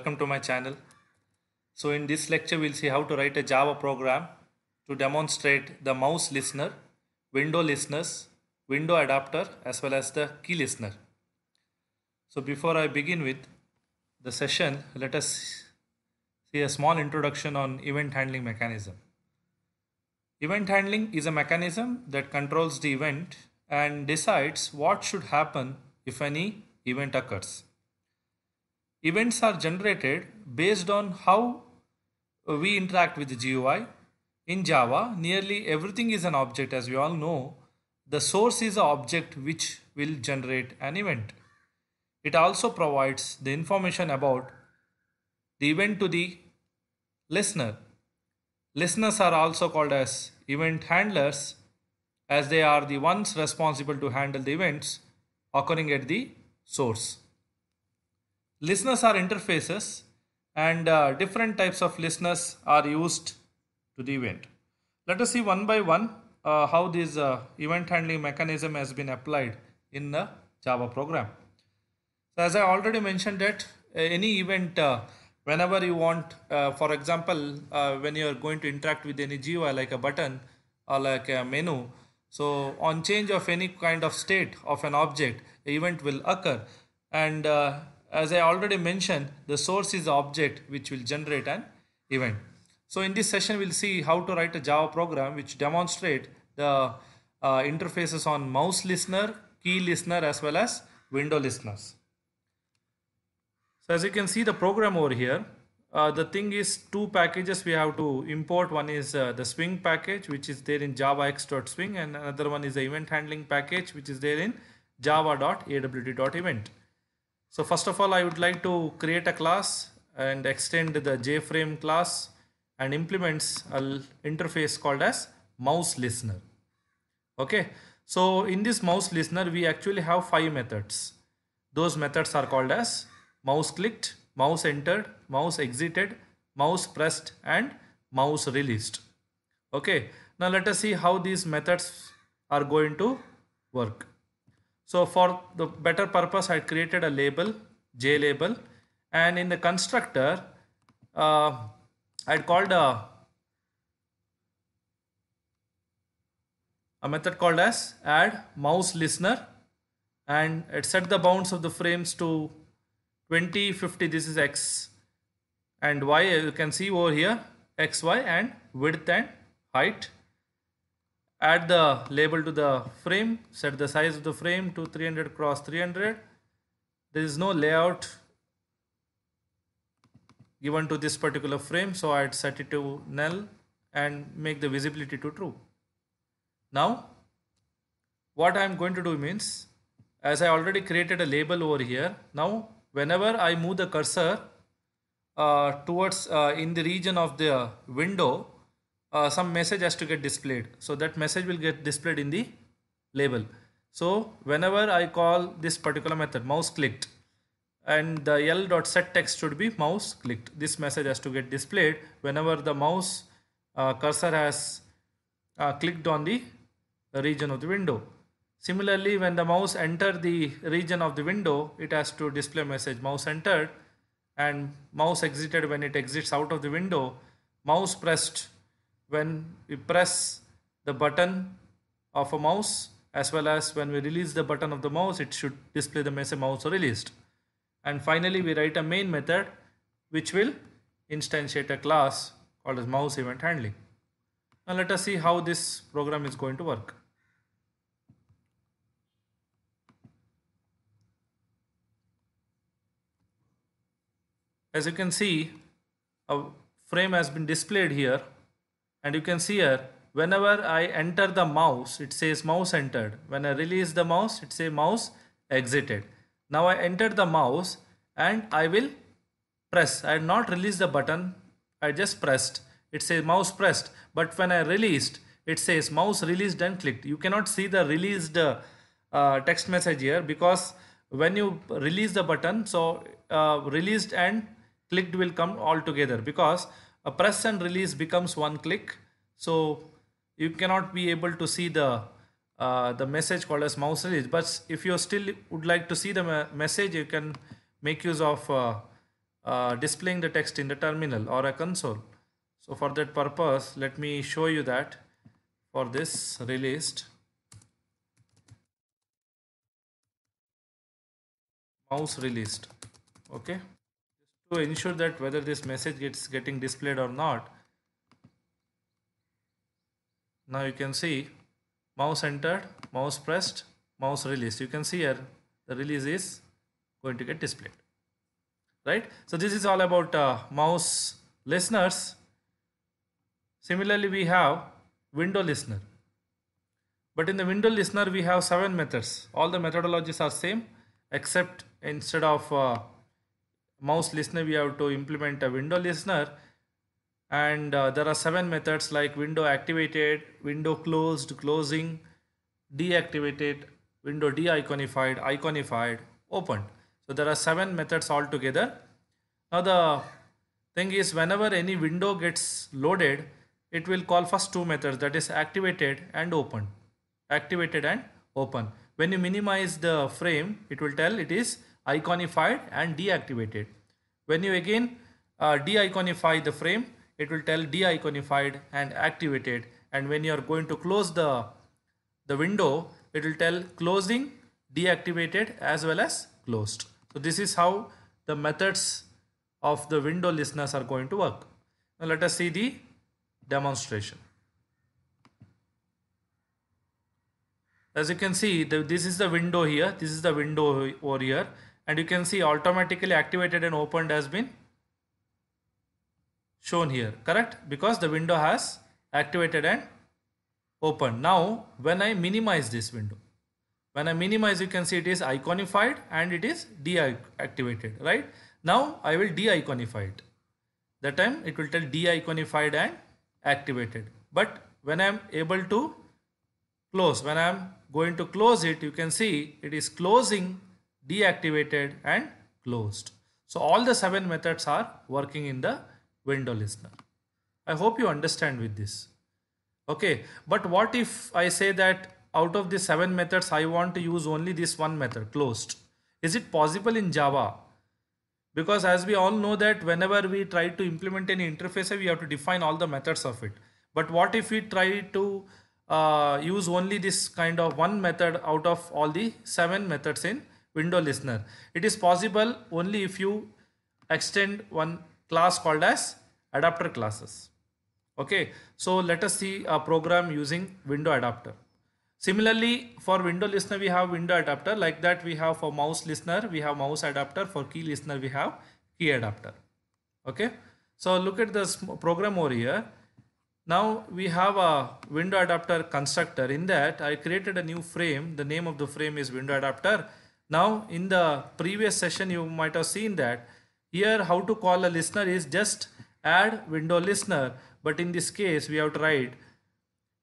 welcome to my channel. So in this lecture we'll see how to write a Java program to demonstrate the mouse listener, window listeners, window adapter as well as the key listener. So before I begin with the session, let us see a small introduction on event handling mechanism. Event handling is a mechanism that controls the event and decides what should happen if any event occurs. Events are generated based on how we interact with the GUI. In Java, nearly everything is an object, as we all know. The source is an object which will generate an event. It also provides the information about the event to the listener. Listeners are also called as event handlers, as they are the ones responsible to handle the events occurring at the source. Listeners are interfaces, and different types of listeners are used to the event. Let us see one by one how this event handling mechanism has been applied in the Java program. So as I already mentioned that any event, whenever you want, for example, when you are going to interact with any GUI like a button or like a menu, so on change of any kind of state of an object, the event will occur, and as I already mentioned, the source is the object which will generate an event. So in this session, we'll see how to write a Java program which demonstrate the interfaces on mouse listener, key listener as well as window listeners. So as you can see the program over here, the thing is two packages we have to import. One is the Swing package which is there in javax.swing, and another one is the event handling package which is there in java.awt.event. So first of all, I would like to create a class and extend the JFrame class and implements an interface called as mouse listener. Okay, so in this mouse listener, we actually have 5 methods. Those methods are called as mouse clicked, mouse entered, mouse exited, mouse pressed, and mouse released. Okay, now let us see how these methods are going to work. So for the better purpose, I created a label, JLabel, and in the constructor, I called a method called as add mouse listener, and it set the bounds of the frames to 20, 50, this is X, and Y, you can see over here, X, Y, and width and height. Add the label to the frame, set the size of the frame to 300 cross 300. There is no layout given to this particular frame, so I'd set it to null and make the visibility to true. Now, what I'm going to do means, as I already created a label over here, now whenever I move the cursor towards in the region of the window, some message has to get displayed. So that message will get displayed in the label. So whenever I call this particular method mouse clicked, and the l.setText should be mouse clicked, this message has to get displayed whenever the mouse cursor has clicked on the region of the window. Similarly, when the mouse enter the region of the window, it has to display message mouse entered, and mouse exited when it exits out of the window, mouse pressed when we press the button of a mouse, as well as when we release the button of the mouse, it should display the message mouse released. And finally, we write a main method which will instantiate a class called as mouse event handling. Now let us see how this program is going to work. As you can see, a frame has been displayed here, and you can see here, whenever I enter the mouse, it says mouse entered. When I release the mouse, it says mouse exited. Now I entered the mouse and I will press. I have not released the button, I just pressed. It says mouse pressed, but when I released, it says mouse released and clicked. You cannot see the released text message here, because when you release the button, so released and clicked will come all together, because a press and release becomes one click. So you cannot be able to see the message called as mouse release. But if you still would like to see the message, you can make use of displaying the text in the terminal or a console. So for that purpose, let me show you that for this released mouse released. Okay, to ensure that whether this message gets getting displayed or not. Now you can see mouse entered, mouse pressed, mouse released. You can see here the release is going to get displayed, right? So this is all about mouse listeners. Similarly, we have window listener. But in the window listener, we have 7 methods. All the methodologies are same, except instead of mouse listener, we have to implement a window listener. And there are 7 methods like window activated, window closed, closing, deactivated, window de-iconified, iconified, opened. So there are 7 methods altogether. Now the thing is, whenever any window gets loaded, it will call first 2 methods, that is activated and open. Activated and open. When you minimize the frame, it will tell it is iconified and deactivated. When you again de-iconify the frame, it will tell de-iconified and activated. And when you are going to close the window, it will tell closing, deactivated as well as closed. So this is how the methods of the window listeners are going to work. Now let us see the demonstration. As you can see, this is the window here, this is the window over here, and you can see automatically activated and opened has been shown here, correct? Because the window has activated and opened. Now when I minimize this window, when I minimize, you can see it is iconified and it is deactivated, right? Now I will de-iconify it. That time it will tell de-iconified and activated. But when I am able to close, when I am going to close it, you can see it is closing, deactivated and closed. So all the 7 methods are working in the window listener. I hope you understand with this. Okay, but what if I say that out of the 7 methods I want to use only this one method, closed? Is it possible in Java? Because as we all know that whenever we try to implement any interface, we have to define all the methods of it. But what if we try to use only this kind of one method out of all the 7 methods in window listener? It is possible only if you extend one class called as adapter classes. Okay, so let us see a program using window adapter. Similarly, for window listener, we have window adapter. Like that, we have for mouse listener, we have mouse adapter. For key listener, we have key adapter. Okay, so look at this program over here. Now we have a window adapter constructor. In that, I created a new frame. The name of the frame is window adapter. Now in the previous session, you might have seen that here how to call a listener is just add window listener. But in this case, we have to write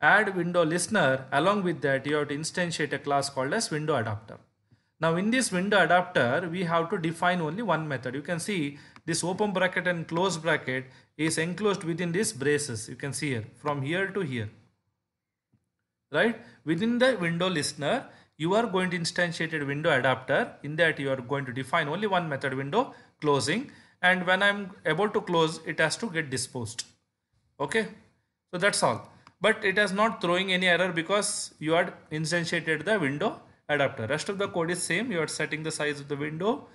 add window listener. Along with that, you have to instantiate a class called as window adapter. Now in this window adapter, we have to define only one method. You can see this open bracket and close bracket is enclosed within these braces. You can see here from here to here, right? Within the window listener, you are going to instantiate a window adapter. In that, you are going to define only one method, window closing. And when I'm about to close, it has to get disposed. Okay, so that's all. But it is not throwing any error because you had instantiated the window adapter. Rest of the code is same. You are setting the size of the window,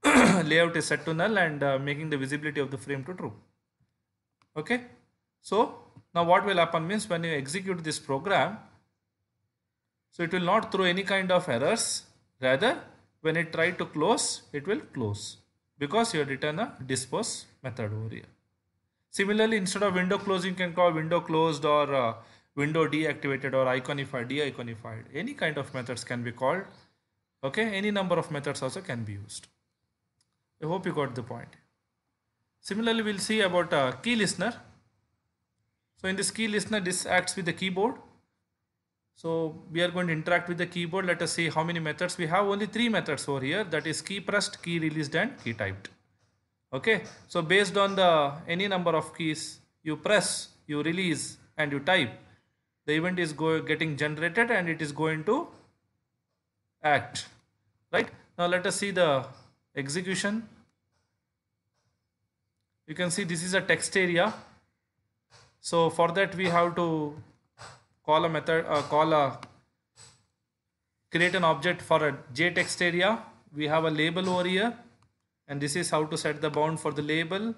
layout is set to null, and making the visibility of the frame to true. Okay, so now what will happen means when you execute this program, so it will not throw any kind of errors. Rather, when it try to close, it will close because you have written a dispose method over here. Similarly, instead of window closing, you can call window closed or window deactivated or iconified, de-iconified. Any kind of methods can be called. Okay, any number of methods also can be used. I hope you got the point. Similarly, we'll see about key listener. So in this key listener, this acts with the keyboard. So we are going to interact with the keyboard. Let us see how many methods. We have only 3 methods over here. That is key pressed, key released and key typed. Okay, so based on the any number of keys you press, you release and you type, the event is getting generated and it is going to act, right? Now let us see the execution. You can see this is a text area. So for that we have to call a method, create an object for a JText area. We have a label over here, and this is how to set the bound for the label.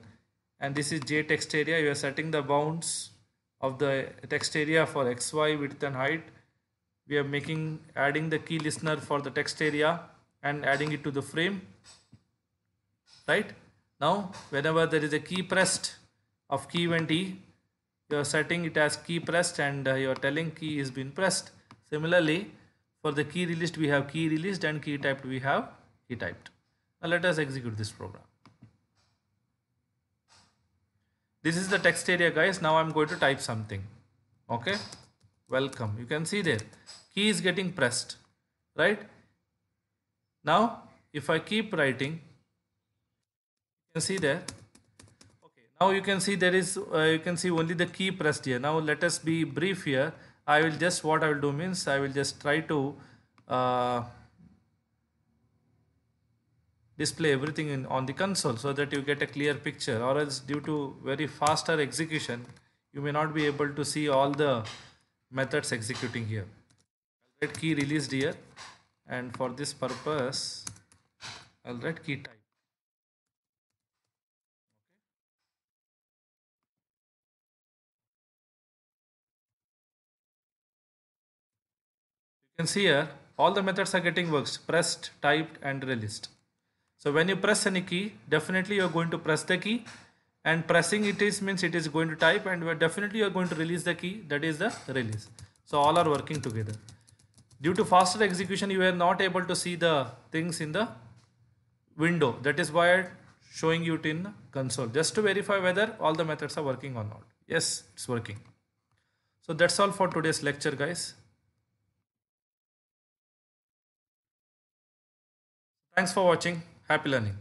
And this is JText area. You are setting the bounds of the text area for XY width and height. We are adding the key listener for the text area and adding it to the frame. Right now, whenever there is a key pressed of key event E, you are setting it as key pressed, and you are telling key is been pressed. Similarly, for the key released, we have key released, and key typed, we have key typed. Now let us execute this program. This is the text area, guys. Now I'm going to type something. Okay, welcome. You can see there key is getting pressed, right? Now if I keep writing, you can see there. Okay, now you can see there is you can see only the key pressed here. Now let us be brief here. I will just, what I will do means, I will just try to display everything on the console so that you get a clear picture, or else due to very faster execution you may not be able to see all the methods executing here. I'll write key released here, and for this purpose I'll write key type. You can see here all the methods are getting worked: pressed, typed, and released. So when you press any key, definitely you are going to press the key, and pressing it is means it is going to type, and definitely you are going to release the key, that is the release. So all are working together. Due to faster execution, you are not able to see the things in the window. That is why showing you it in console, just to verify whether all the methods are working or not. Yes, it's working. So that's all for today's lecture, guys. Thanks for watching. Happy learning.